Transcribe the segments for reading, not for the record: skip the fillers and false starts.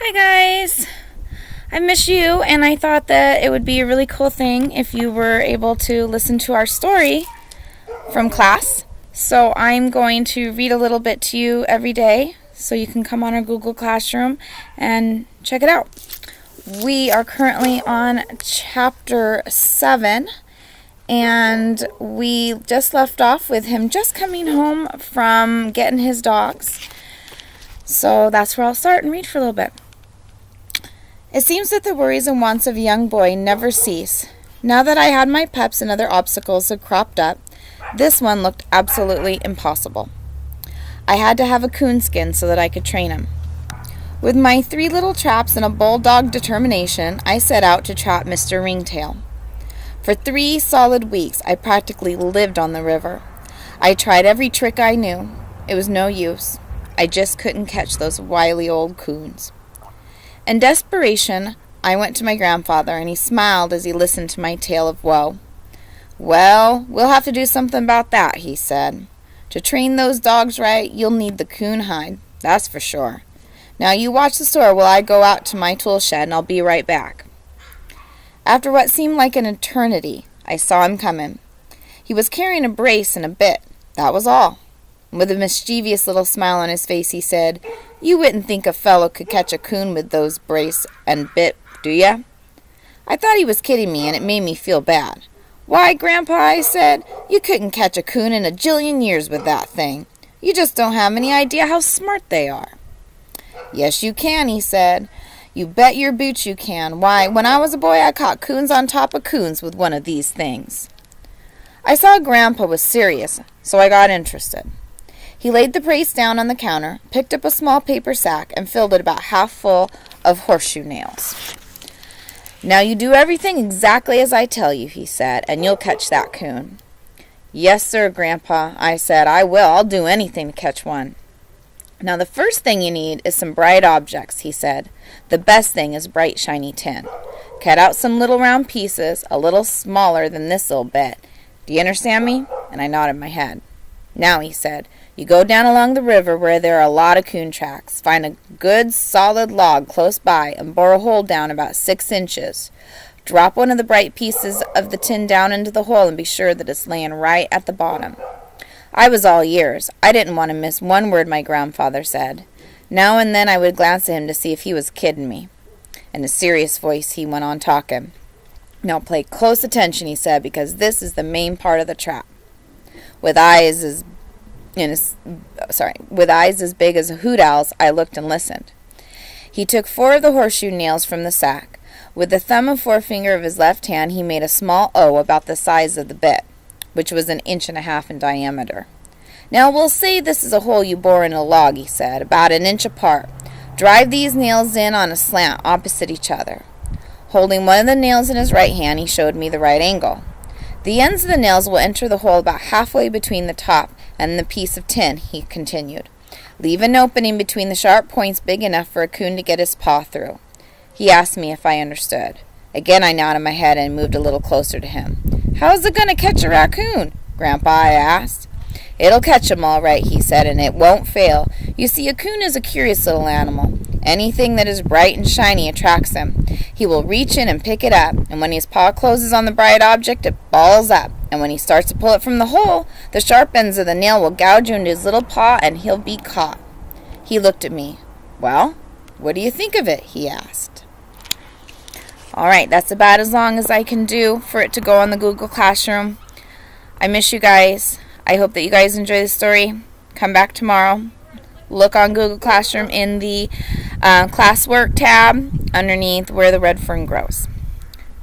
Hi guys! I miss you, and I thought that it would be a really cool thing if you were able to listen to our story from class. So I'm going to read a little bit to you every day so you can come on our Google Classroom and check it out. We are currently on chapter 7, and we just left off with him just coming home from getting his dogs. So that's where I'll start and read for a little bit. It seems that the worries and wants of a young boy never cease. Now that I had my pups and other obstacles had cropped up, this one looked absolutely impossible. I had to have a coonskin so that I could train him. With my 3 little traps and a bulldog determination, I set out to trap Mr. Ringtail. For 3 solid weeks, I practically lived on the river. I tried every trick I knew. It was no use. I just couldn't catch those wily old coons. In desperation, I went to my grandfather, and he smiled as he listened to my tale of woe. "Well, we'll have to do something about that," he said. "To train those dogs right, you'll need the coon hide, that's for sure. Now you watch the store while I go out to my tool shed, and I'll be right back." After what seemed like an eternity, I saw him coming. He was carrying a brace and a bit, that was all. With a mischievous little smile on his face, he said, "You wouldn't think a fellow could catch a coon with those brace and bit, do ya?" I thought he was kidding me, and it made me feel bad. "Why, Grandpa," I said, "you couldn't catch a coon in a jillion years with that thing. You just don't have any idea how smart they are." "Yes, you can," he said. "You bet your boots you can. Why, when I was a boy, I caught coons on top of coons with one of these things." I saw Grandpa was serious, so I got interested. He laid the brace down on the counter, picked up a small paper sack, and filled it about half full of horseshoe nails. "Now you do everything exactly as I tell you," he said, "and you'll catch that coon." "Yes, sir, Grandpa," I said. "I will. I'll do anything to catch one." "Now the first thing you need is some bright objects," he said. "The best thing is bright, shiny tin. Cut out some little round pieces, a little smaller than this little bit. Do you understand me?" And I nodded my head. "Now," he said, "you go down along the river where there are a lot of coon tracks. Find a good solid log close by and bore a hole down about 6 inches. Drop one of the bright pieces of the tin down into the hole and be sure that it's laying right at the bottom." I was all ears. I didn't want to miss one word my grandfather said. Now and then I would glance at him to see if he was kidding me. In a serious voice he went on talking. "Now pay close attention," he said, "because this is the main part of the trap." With eyes as big as a hoot owl's, I looked and listened. He took 4 of the horseshoe nails from the sack. With the thumb and forefinger of his left hand, he made a small O about the size of the bit, which was 1.5 inches in diameter. "Now we'll say this is a hole you bore in a log," he said, "about 1 inch apart. Drive these nails in on a slant opposite each other." Holding one of the nails in his right hand, he showed me the right angle. "The ends of the nails will enter the hole about halfway between the top and the piece of tin," he continued. "Leave an opening between the sharp points big enough for a coon to get his paw through." He asked me if I understood. Again I nodded my head and moved a little closer to him. "How's it going to catch a raccoon, Grandpa?" I asked. "It'll catch 'em all right," he said, "and it won't fail. You see, a coon is a curious little animal. Anything that is bright and shiny attracts him. He will reach in and pick it up, and when his paw closes on the bright object, it balls up, and when he starts to pull it from the hole, the sharp ends of the nail will gouge into his little paw, and he'll be caught." He looked at me. "Well, what do you think of it?" he asked. All right, that's about as long as I can do for it to go on the Google Classroom. I miss you guys. I hope that you guys enjoy the story. Come back tomorrow. Look on Google Classroom in the classwork tab underneath where the red fern grows.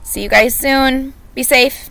See you guys soon. Be safe.